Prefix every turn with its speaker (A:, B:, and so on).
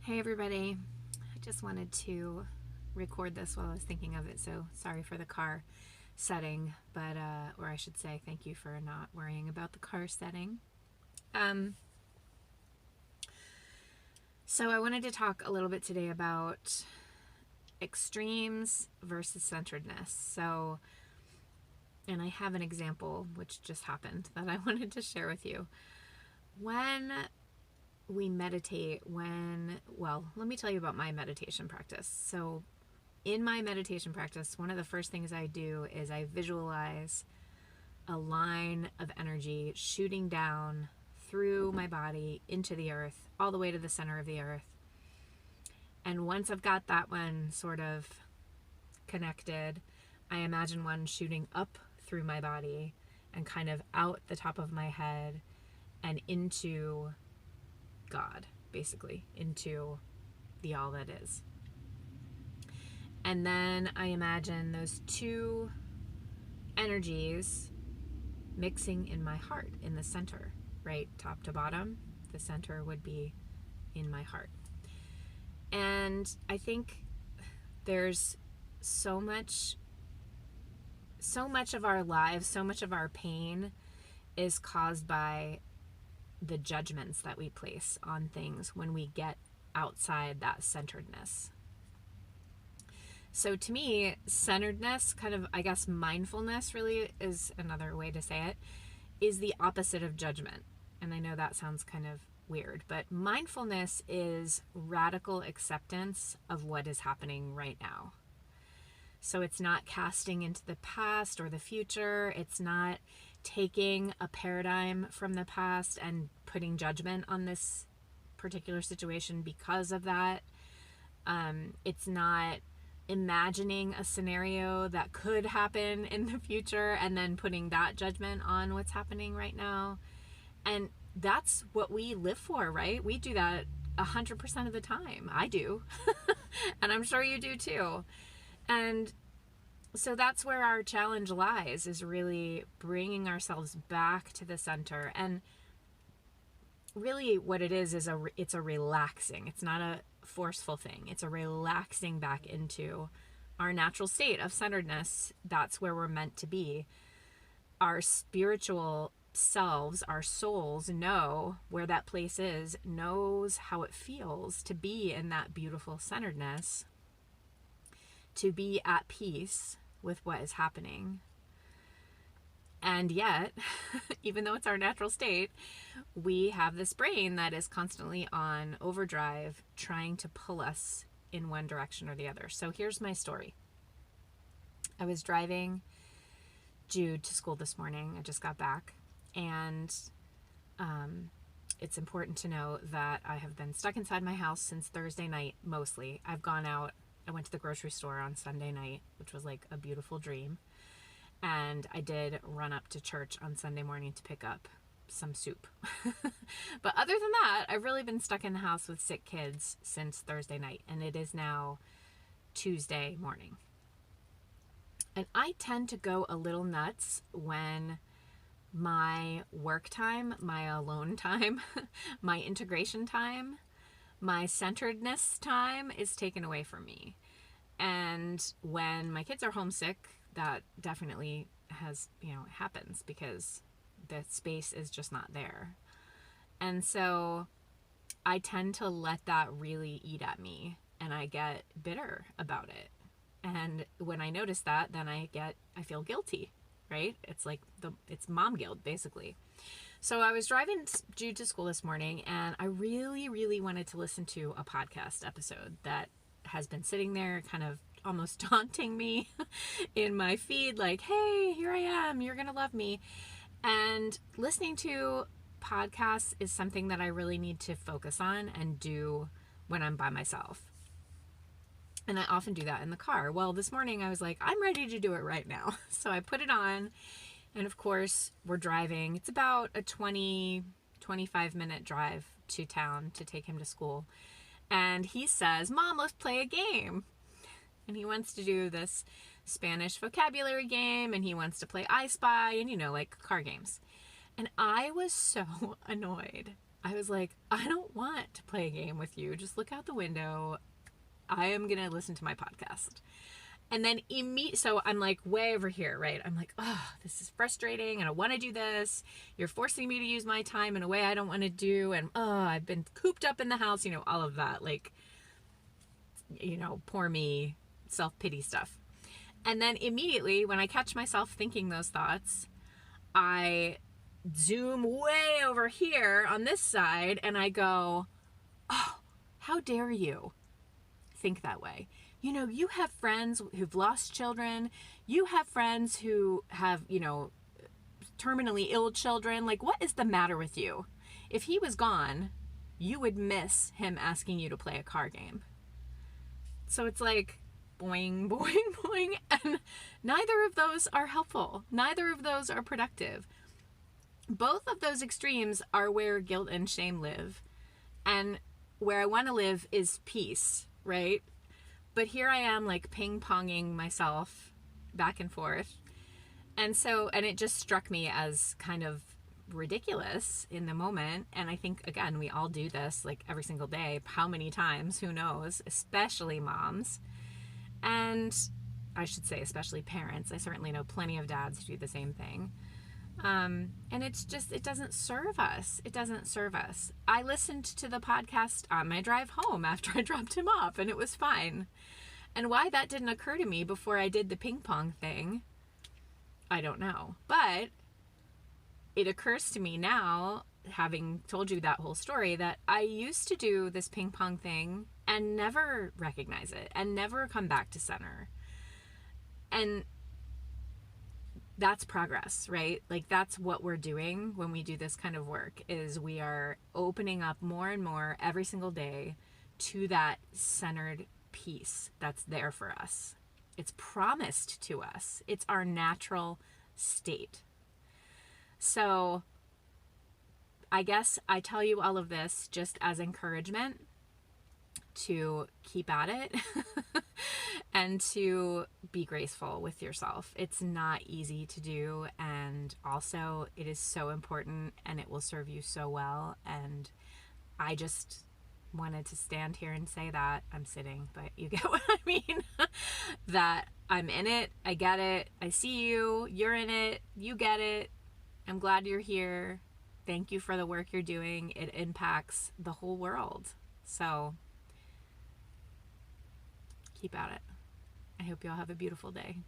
A: Hey everybody, I just wanted to record this while I was thinking of it, so sorry for the car setting, but, or I should say thank you for not worrying about the car setting. So I wanted to talk a little bit today about extremes versus centeredness. So, and I have an example which just happened that I wanted to share with you. When we meditate, let me tell you about my meditation practice. So in my meditation practice, one of the first things I do is I visualize a line of energy shooting down through my body into the earth, all the way to the center of the earth. And once I've got that one sort of connected, I imagine one shooting up through my body and kind of out the top of my head and into God, basically, into the all that is. And then I imagine those two energies mixing in my heart, in the center, right? Top to bottom, the center would be in my heart. And I think there's so much of our lives, so much of our pain is caused by the judgments that we place on things when we get outside that centeredness. So to me, centeredness, kind of, I guess, mindfulness really is another way to say it, is the opposite of judgment. And I know that sounds kind of weird, but mindfulness is radical acceptance of what is happening right now. So it's not casting into the past or the future. It's not taking a paradigm from the past and putting judgment on this particular situation because of that. It's not imagining a scenario that could happen in the future and then putting that judgment on what's happening right now. And that's what we live for, right? We do that 100% of the time. I do. And I'm sure you do too. And so that's where our challenge lies, is really bringing ourselves back to the center. And really what it is it's a relaxing. It's not a forceful thing. It's a relaxing back into our natural state of centeredness. That's where we're meant to be. Our spiritual selves, our souls, know where that place is, knows how it feels to be in that beautiful centeredness, to be at peace with what is happening. And yet, even though it's our natural state, we have this brain that is constantly on overdrive, trying to pull us in one direction or the other. So here's my story. I was driving Jude to school this morning. I just got back. And it's important to know that I have been stuck inside my house since Thursday night, mostly. I've gone out. I went to the grocery store on Sunday night, which was like a beautiful dream. And I did run up to church on Sunday morning to pick up some soup. But other than that, I've really been stuck in the house with sick kids since Thursday night. And it is now Tuesday morning. And I tend to go a little nuts when my work time, my alone time, my integration time, my centeredness time is taken away from me. And when my kids are homesick, that definitely happens because the space is just not there. And so I tend to let that really eat at me, and I get bitter about it. And when I notice that, then I feel guilty, right? It's like it's mom guilt, basically. So I was driving Jude to school this morning, and I really, really wanted to listen to a podcast episode that has been sitting there kind of almost taunting me in my feed, like, hey, here I am, you're gonna love me. And listening to podcasts is something that I really need to focus on and do when I'm by myself. And I often do that in the car. Well, this morning I was like, I'm ready to do it right now. So I put it on, and of course we're driving. It's about a 25 minute drive to town to take him to school. And he says, Mom, let's play a game. And he wants to do this Spanish vocabulary game, and he wants to play I Spy, and like car games. And I was so annoyed. I was like, I don't want to play a game with you. Just look out the window. I am going to listen to my podcast. And then so I'm like way over here, right? I'm like, oh, this is frustrating. I don't want to do this. You're forcing me to use my time in a way I don't want to do. And I've been cooped up in the house, all of that, like, poor me, self-pity stuff. And then immediately when I catch myself thinking those thoughts, I zoom way over here on this side and I go, oh, how dare you think that way? You have friends who've lost children. You have friends who have, terminally ill children. Like, what is the matter with you? If he was gone, you would miss him asking you to play a car game. So it's like, boing, boing, boing. And neither of those are helpful. Neither of those are productive. Both of those extremes are where guilt and shame live. And where I want to live is peace, right? But here I am, like, ping-ponging myself back and forth. And it just struck me as kind of ridiculous in the moment. And I think, again, we all do this, like, every single day. How many times? Who knows? Especially moms. And I should say especially parents. I certainly know plenty of dads who do the same thing. And it doesn't serve us. It doesn't serve us. I listened to the podcast on my drive home after I dropped him off, and it was fine. And why that didn't occur to me before I did the ping pong thing, I don't know. But it occurs to me now, having told you that whole story, that I used to do this ping pong thing and never recognize it and never come back to center. And that's progress, right? Like, that's what we're doing when we do this kind of work, is we are opening up more and more every single day to that centered peace that's there for us. It's promised to us. It's our natural state. So I guess I tell you all of this just as encouragement to keep at it and to be graceful with yourself. It's not easy to do, and also it is so important, and it will serve you so well. And I just wanted to stand here and say that. I'm sitting, but you get what I mean. That I'm in it. I get it. I see you. You're in it. You get it. I'm glad you're here. Thank you for the work you're doing. It impacts the whole world. So keep at it. I hope you all have a beautiful day.